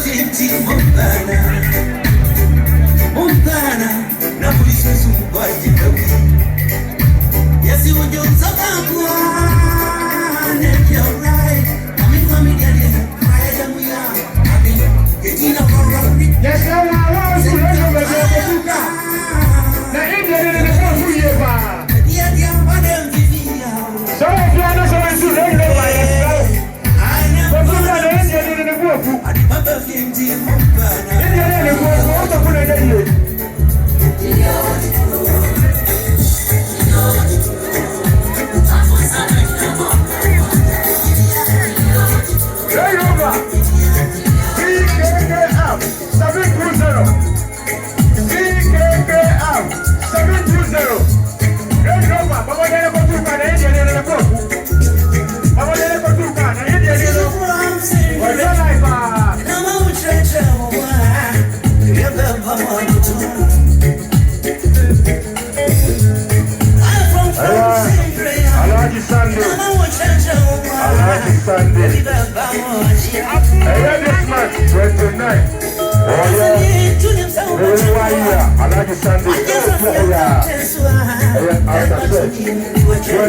finti Montana, na polisi msumbuaji kawi. Yesi ujo msabakwa, neke alright. Kami familia dina, kaya jamu ya. Kami, yetina warari. Yes, I want to learn about the na India ni kwa kuyeba. Dia dia pada mvivia. So if you are not going to learn about yourself, kwa kuna India ni kwa ku. Adi baba finti Montana. India ni kwa ku, hata kuna ndio. Right over. CKKM 720. CKKM 720. Right over. Baba dele kutuka na India dele kuku. Baba dele kutuka na India dele kuku. Wajana iba. Nama ucheche mwa. Yebe bama kutu. Asante. Asante. Hey, this month, 29. Oh, yeah. Asante. Asante.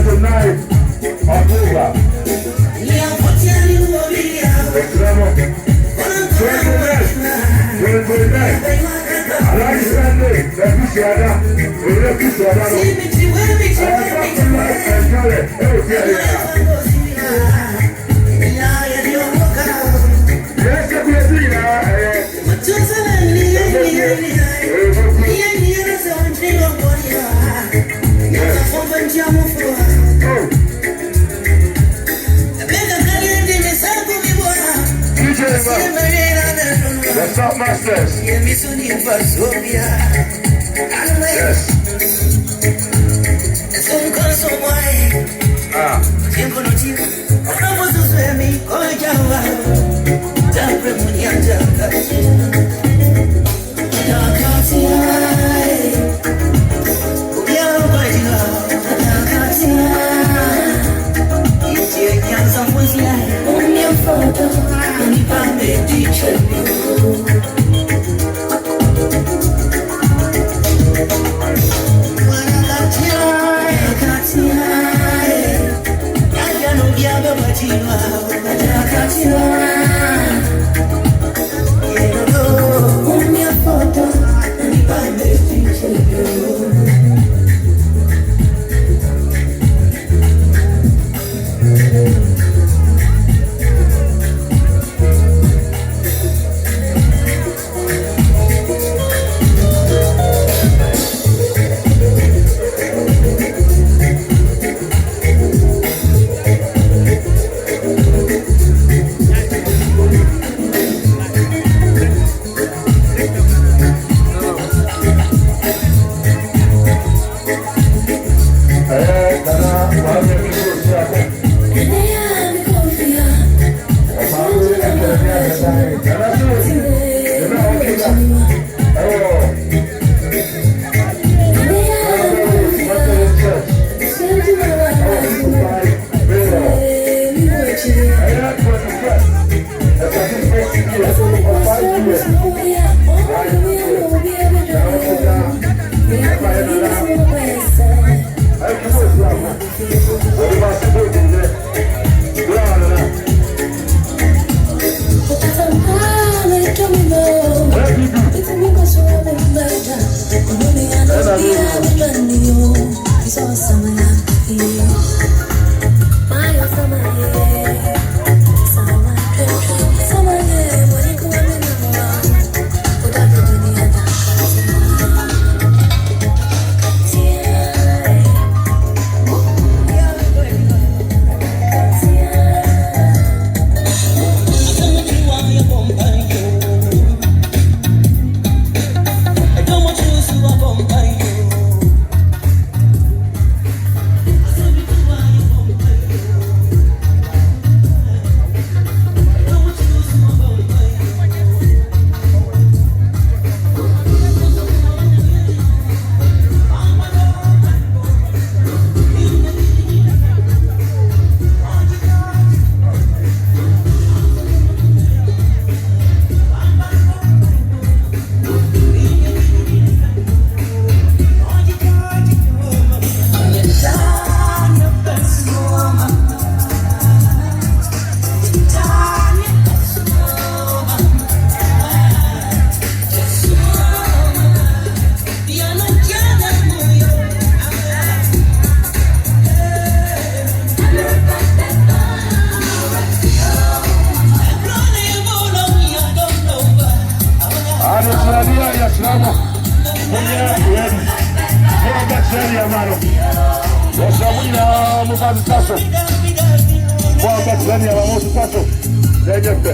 29 October. 29. The top masters. Yes. Vamos, Tasso. Vamos, Daniel, vamos, Tasso. Daniel.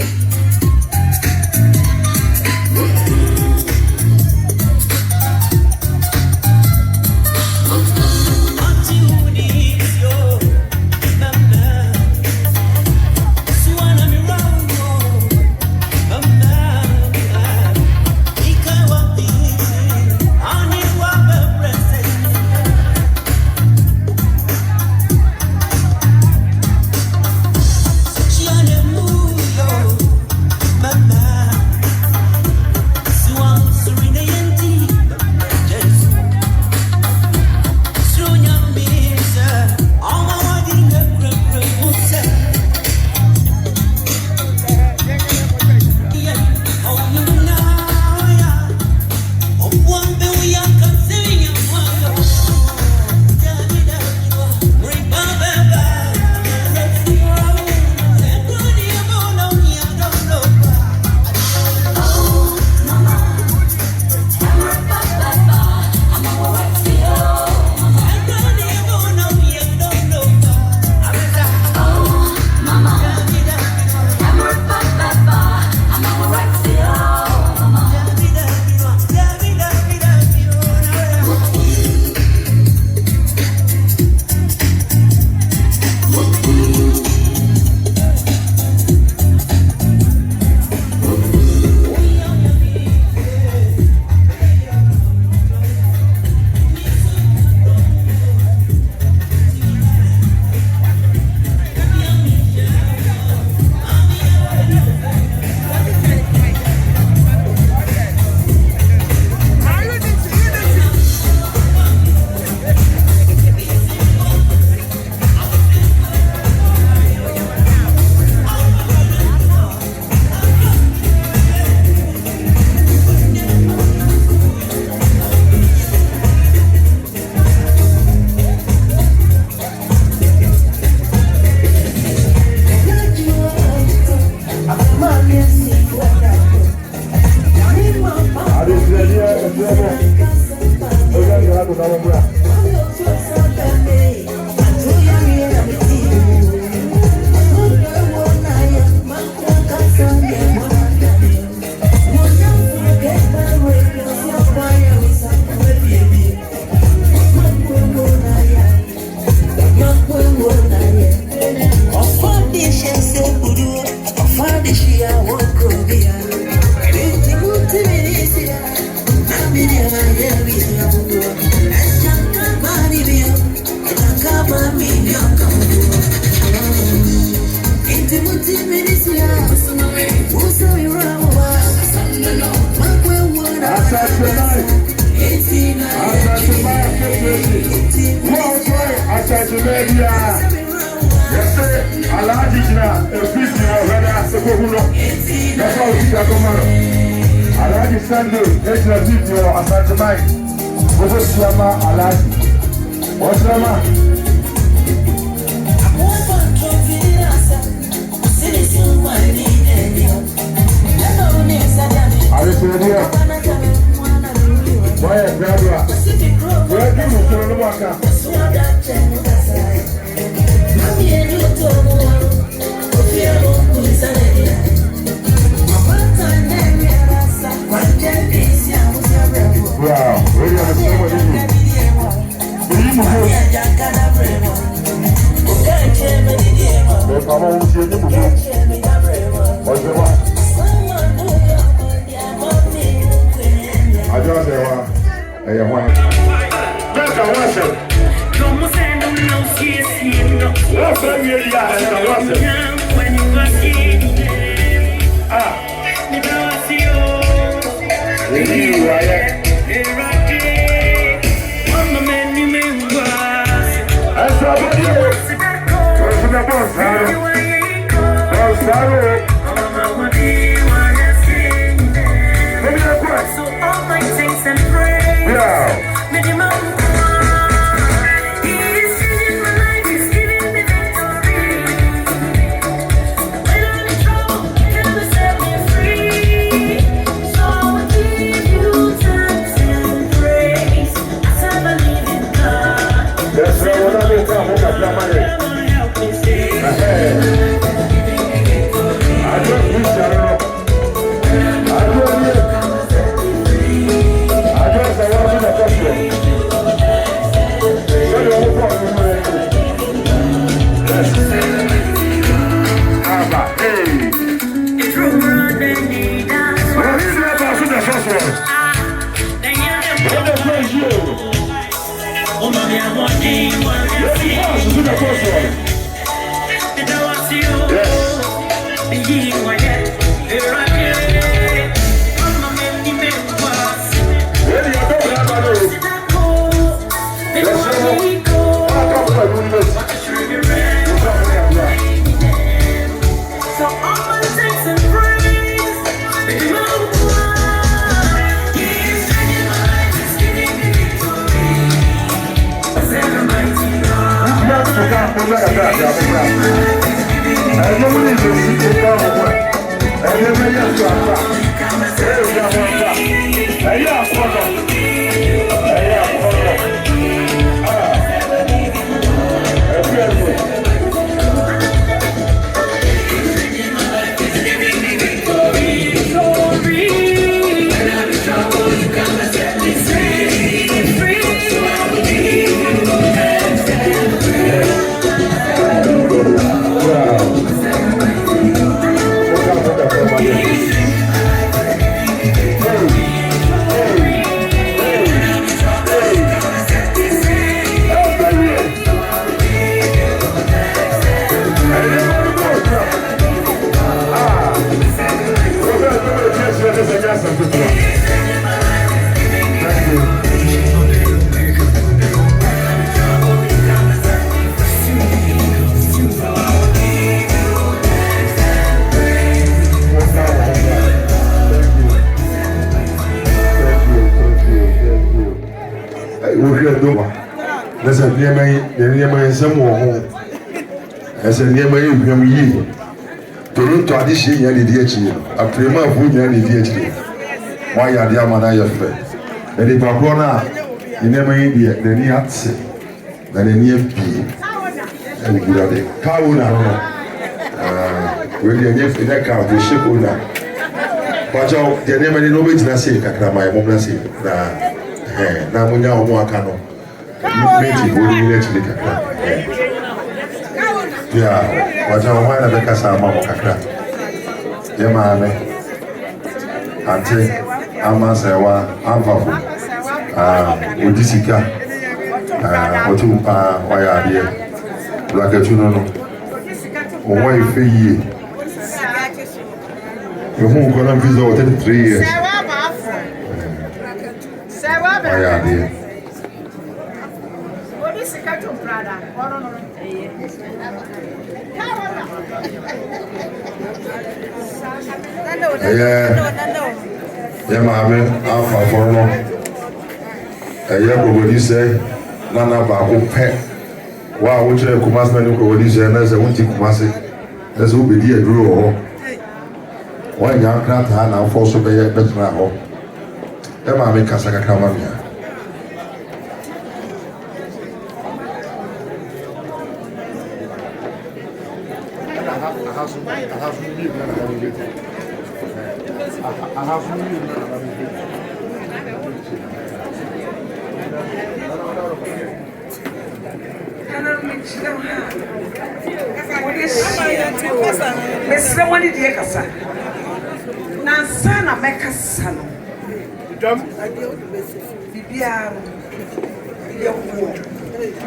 Asante, Asante Mike. What's your name? Alaji. What's your name? Are you still here? Boy, Gabra. Where do you go to work? Wow, where do you understand what you do? That's what I'm As a near my ye. Toronto addition, you did it. A prima food, you did it. Why are the Amana friend? And if I grown up, you never India, the near say, than a near P. And we got it. Kauna, really, and if that car, the ship owner. But the name of the Nobel Nasi, Kakama, Moblasi, Namunya, Moakano. Meeting, we let you. Yeah, what's our mind of the Casama Mokaka? Yeah, mammy. Auntie, Amasawa, Amfafu, Udisika, Otumpa, why are here? Blacatuno, why you feel ye? Your home gonna visit within 3 years. Why are here? Yeah, mammy, Alpha for no. A young woman, you say, Nana Babu pet. Wow, which a Kumasman who is as a winter Kumasi, as will be dear Drew. One young craft hand now force to be a better now. The mammy Casaka Kamamia. Someone did hear Cassa. Nansana Meccasan. Bibia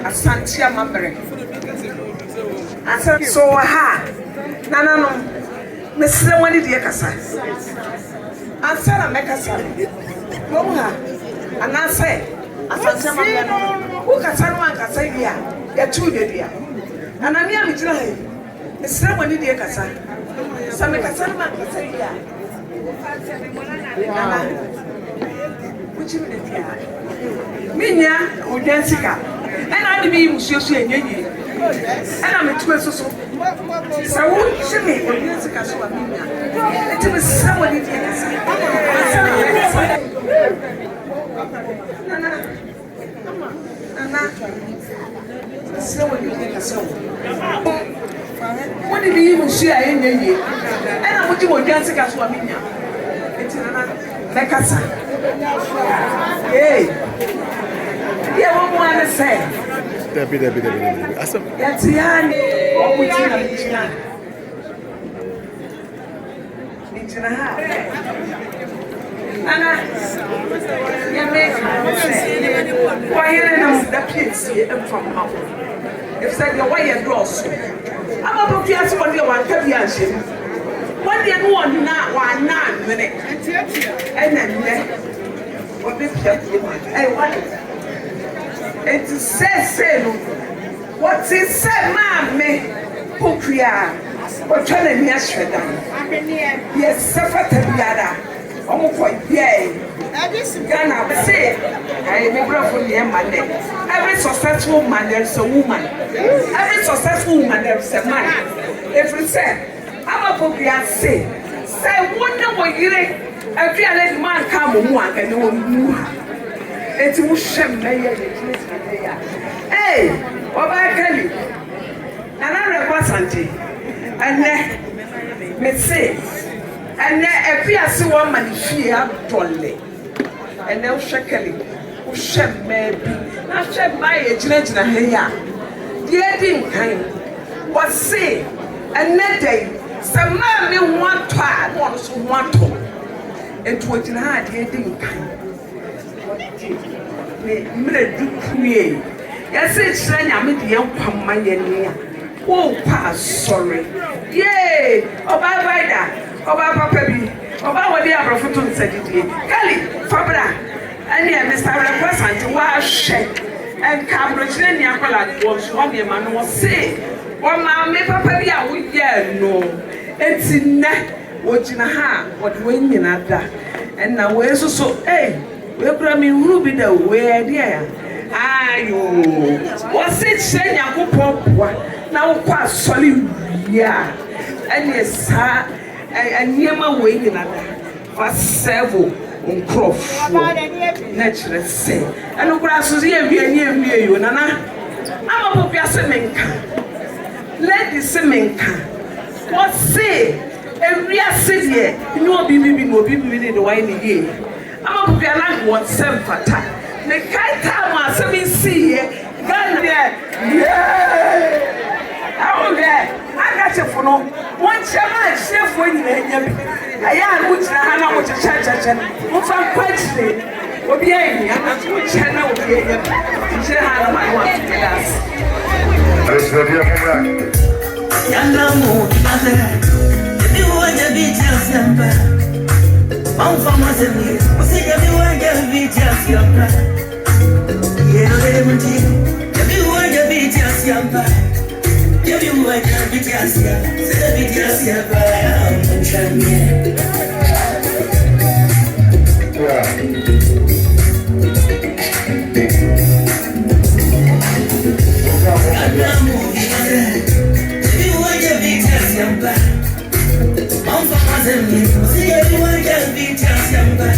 Asante Mambre. So, ha, Nana, Miss Someone did hear Cassa. Ansana Meccasan. Moha, and I say, Asante Mambre, who can someone can say, yeah, you're too dear. And I'm here with you. Someone did hear Cassa. Some Cassandra can say, yeah. Which you did, yeah. Minya, or Jessica, and I didn't see you and I'm a twist so. So, should me or Jessica, so it was somebody did what did you even share in the year? And I'm what you want Jessica Swaminia. It's Mecassa. Hey, yeah, what want to say? That's Yanni. What would you have? It's in a house. Anna, you make why you know the kids from home. If said your way and gross. I'm about to ask what you want to be asking. One day, one not one minute. And then, what did it says, what it said, mammy, Pukria, or telling yesterday. Yes, Safatabiyada. Oh, for yay. Ghana, say, I remember from the Monday. Every successful man, there's a woman. Every successful woman, there's a man. If we say, I'm a Pukria, say, wonder what you every other man come on one and no it's a shame. Hey, what I tell you? And I request Asante. And then, me say, and then every other woman fear dolly. And then shakily, who shame maybe. I shall buy a generation here. Dear Ding, what say, and that day, some man me want to add, wants to want to. It was in hard heading kind. Yes, it's I'm the young Pamaya. Oh, pass, sorry. Yay! Oh, bye bye, that. Oh, bye, Papa. Oh, bye, what the other photo said it. Kelly, Fabra, and yeah, Mr. Requestant, wash shake. And Cambridge, and Yakola was one man was say. Well, Mamma, Papa, we yeah, no. It's in that. What in a hand, what winning at that, and now where's so, hey, we're cramming Ruby the way, dear. Ayo, what's it saying? I go pop now, quite solid, yeah, and yes, sir, and near my waiting at that for several on cross, naturally say, and no grasses here, near me, you, Nana. I'm a popias let the semenka. What say? Every city, you know, be the wine again. I'm a piano, what seven for time. The kite time was 7 see, Ghana, yeah. Oh, yeah, I got you for no one chairman, chef when you I am which I know what a church and what's on question. What be I'm not which I know what you have my one to us. Let's go here for you want to be just your man. I'm from Asante. We say you want to be just your man. You want to be just your man. You want to be just your man. Say be just your man. I'm trying. I'm moving. You want to be just your man. I'm from Asante. See everyone can be just your man.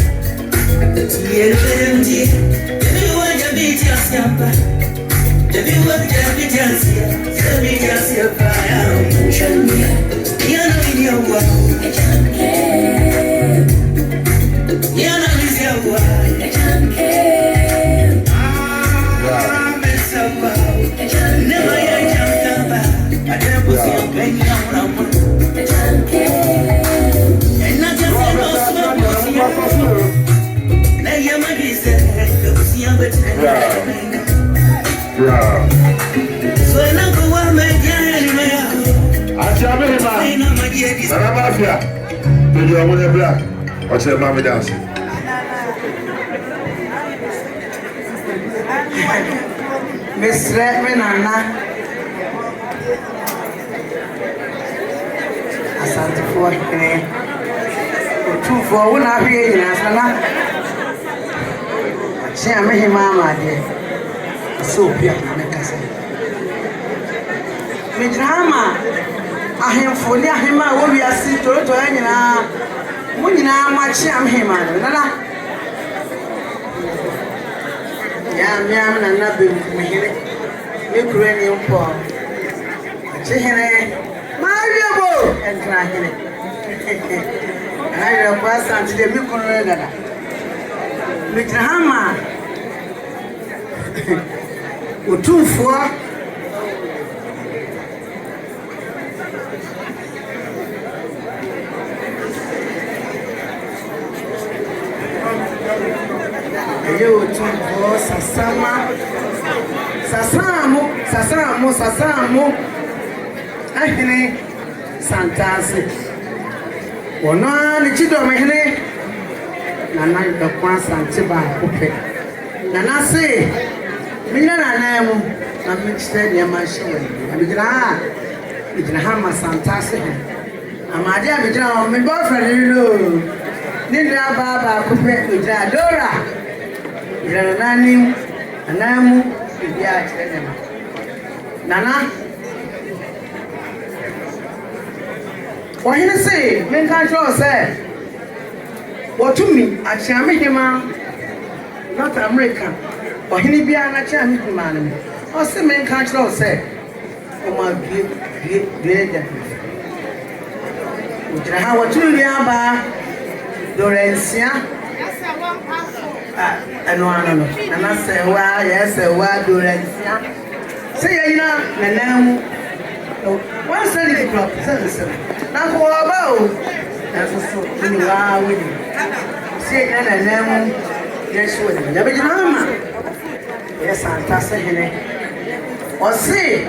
You want to be just your man. Everyone can be just your man. Be just your man. You know in your world. You know in your world. I'm so proud. Never yet jumped about. I never see a penny on my and not just so I know what my black. What's your mommy dancing? Miss Redman Anna Asante for two for one up here in Asana. She am a mama, dear. So, Miss Rama, I am for near him. I will be a seat to Anna. When you know much I'm him, Yam and nothing from here. Ukrainian poor. Mario and trying it. I request until the Mikon with Hama. Two for you two for Sasamu, I think Santasi. Ono ni chido mehene nana da kwa Asante ba kope nana se minya nana mu na me chede ya ma hyewe amigina ha ma Asante se amade amigina me boyfriend lo ni nda ba kope ojira dora ira nani anamu bia chede nana wahine say men kan show say what to me achiame hima not America wahine bia na achiame hima no o say men kan show say o ma bie da ujira ha what to ria ba dorensia no na say wa yes wa dorensia say yina nanamu one study the club say na ko ba o na so ni wa we say na nanamu yes we na be jama yes anta say hene o say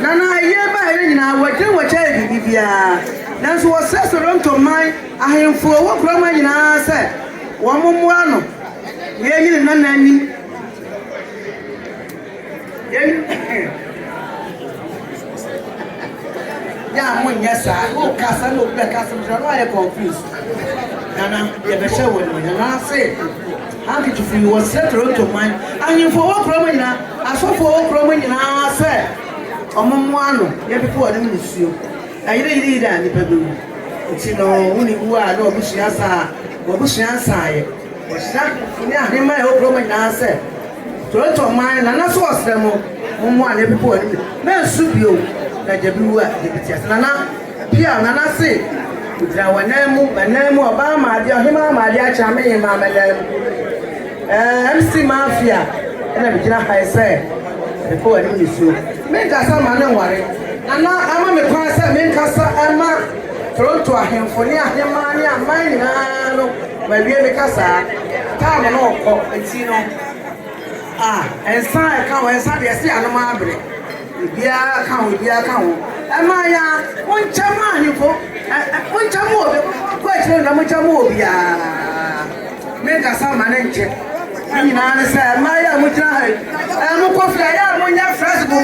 nana ye ba here nyina wache bibia na so o say so ronto man ahemfo wo kro man nyina say wo momo ano ye nyina nanani ya mo nyasa o kasa no be kasa mo no I confused nana ye be she wo ni nana say how did you feel was set to mind and you for what problem na aso for what problem na say omomo ano ye be for dem nisuo ayire da ni pedu ti no uni bua no obusia sa ye o sa ni ahema e o problem na say to mind nana so osemo mo ane be for dem na subio na jabiwa debiti asana pia nana say ujira wanamu oba ma dia hima ma dia cha me ma madam MC mafia na be jira high say before any issue me ga sa ma na nware nana ama me kwa say me kasa ama Toronto ahemfoni ahema ni aman na no ma wie me kasa ta ma no ko enti no ensa ka wa ensa de se anoma abre bia kan wo ama ya wonchama ahifo wonchama obi ko chire na wonchama obi me ka sa ma na nche ni na ne se ama ya mo jira ha mo ko fia ya mo nya fresh bo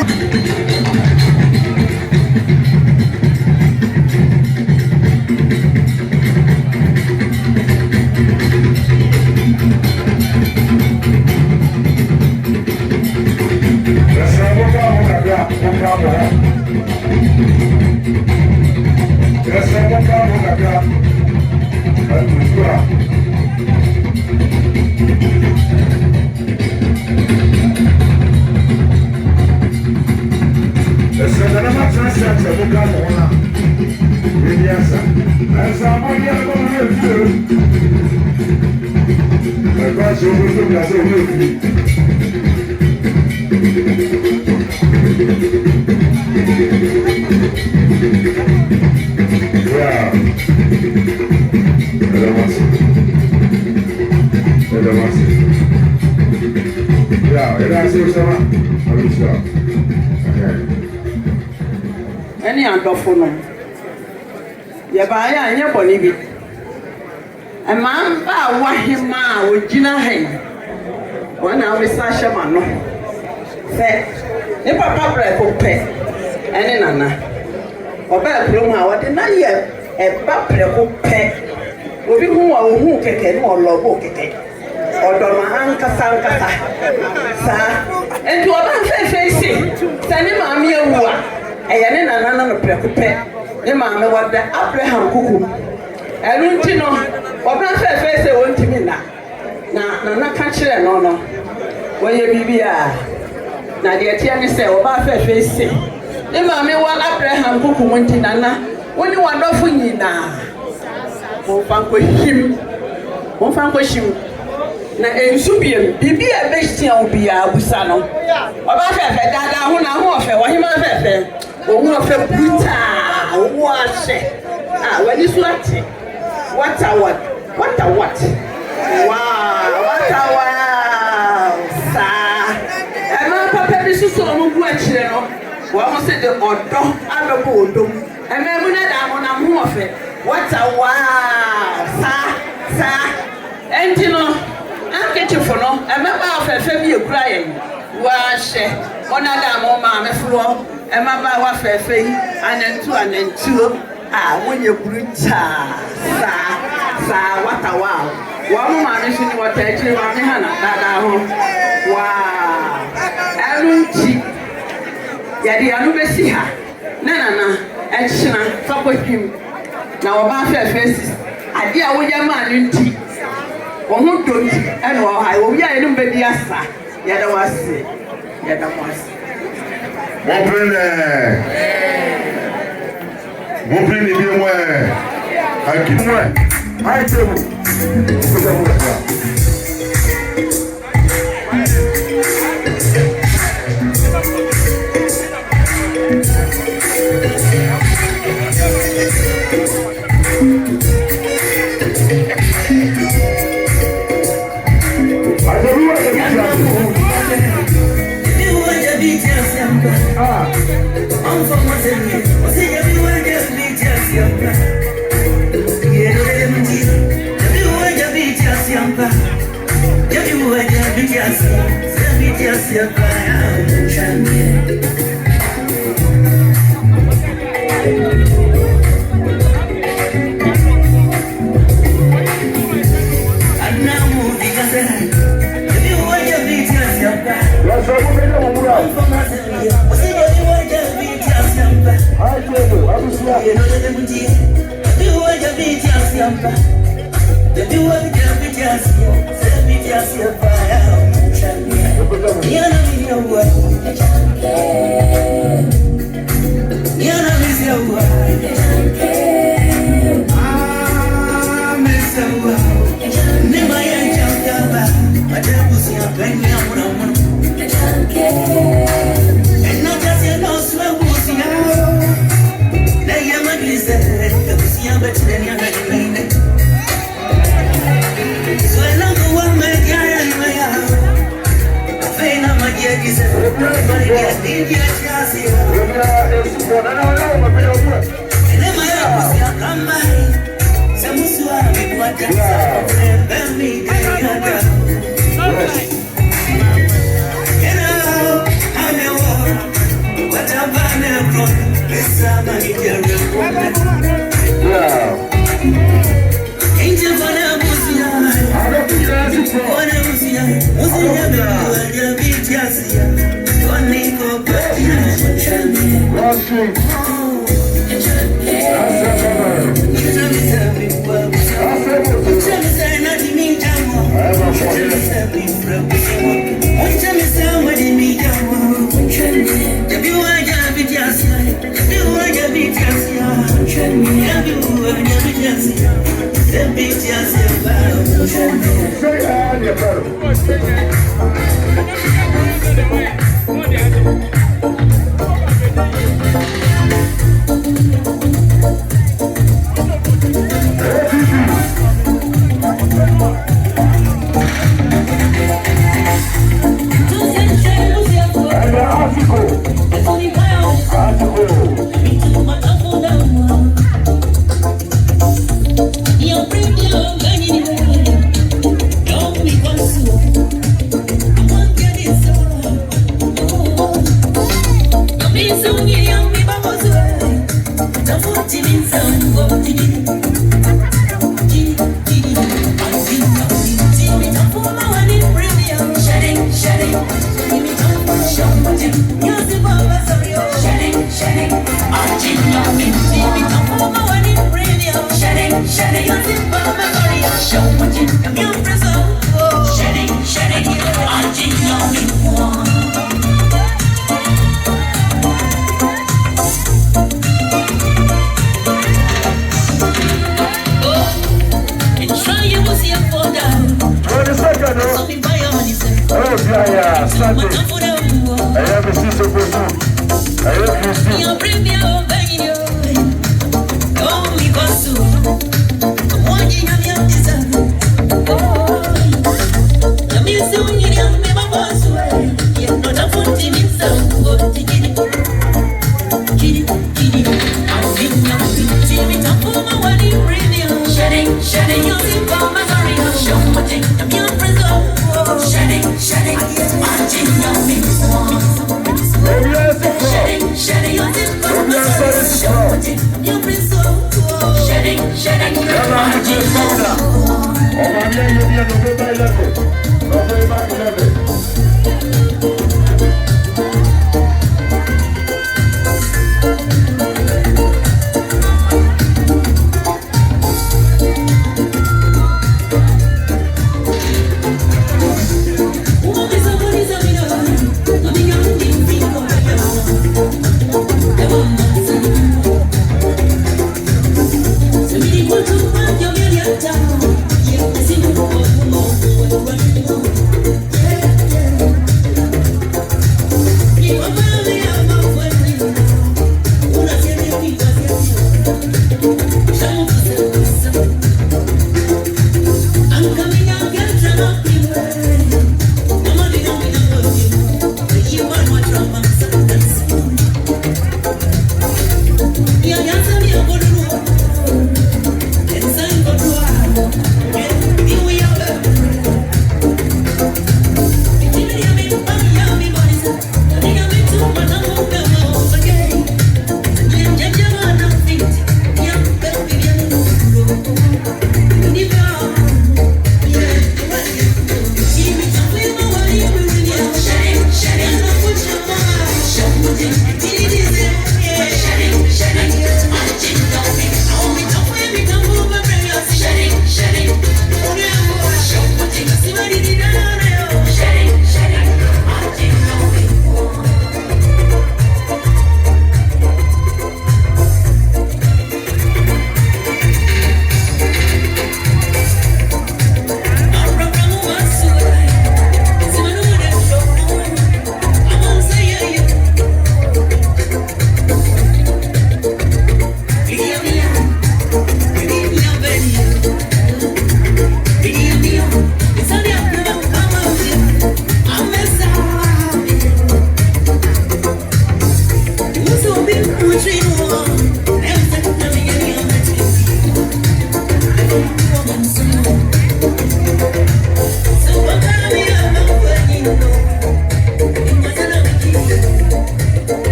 any andofo no ye ba ya anye boni bi e ma ba wahema ogina hen wana we sa shema no se ni papa bra ko pe ene nana oba krom ha wode na ye e ba pre ko pe obi hu wa hu keke no olobo keke odo ma ankasa sa enti oba fe si sani ma mi ewu a eye ne nana no pre ko pe ni ma me wada Abraham kuku elu nti no oba fe se wontimi na ka kire no woye bibia na de tia ni se oba fe si ni ma me wa Abraham kuku wonti nana woni wadofo nyina mo fanko him na ensu biem bibia be hia obia abusa no oba fe dada ho na ho fe wohima fe ohu fe bruta ohu ase wani so ate what sa ema papa bi so mo bu a kire no wo mo se de odo adobo odom Ememuna da mo na mo ofe. What a wow. Sa. Enti no. Ankechi fo no. Emeba ofefe bi ekura yen. Wa hye. Ona da mo ma me flo. Emaba wa fefe yi. Anentu. Ah, wonye kurunta. Sa what a wow. Wa mo ma me shini wata echi wa me hana dada ho. Wow. Alunchi. Yadi anu besi ha. Na. Echina fakohim. Na oba fefe ade a wonya ma no nti. Wo ho donti ene wo ha. Wo bia enu be bia sa. Yada wase. Mon bien moi. À qui moi?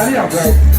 Awurade afra.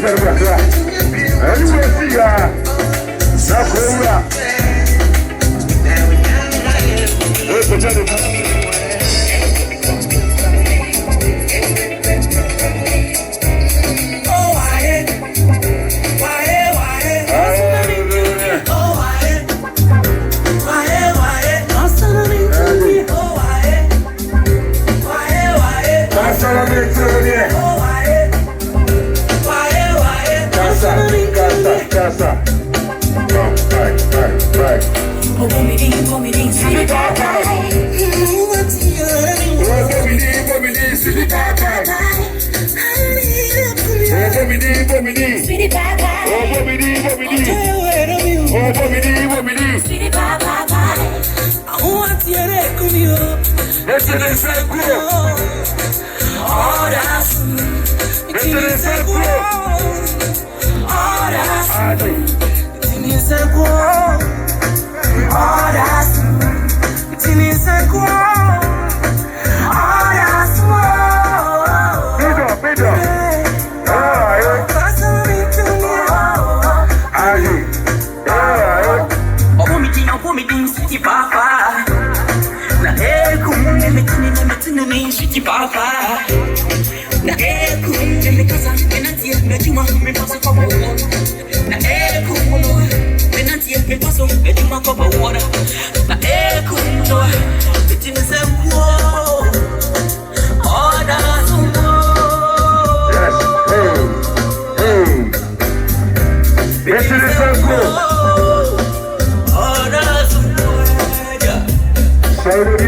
better work that. And you will see that's cool. Let's pretend it.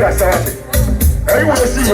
Asante. Hey, you want to see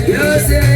Yo say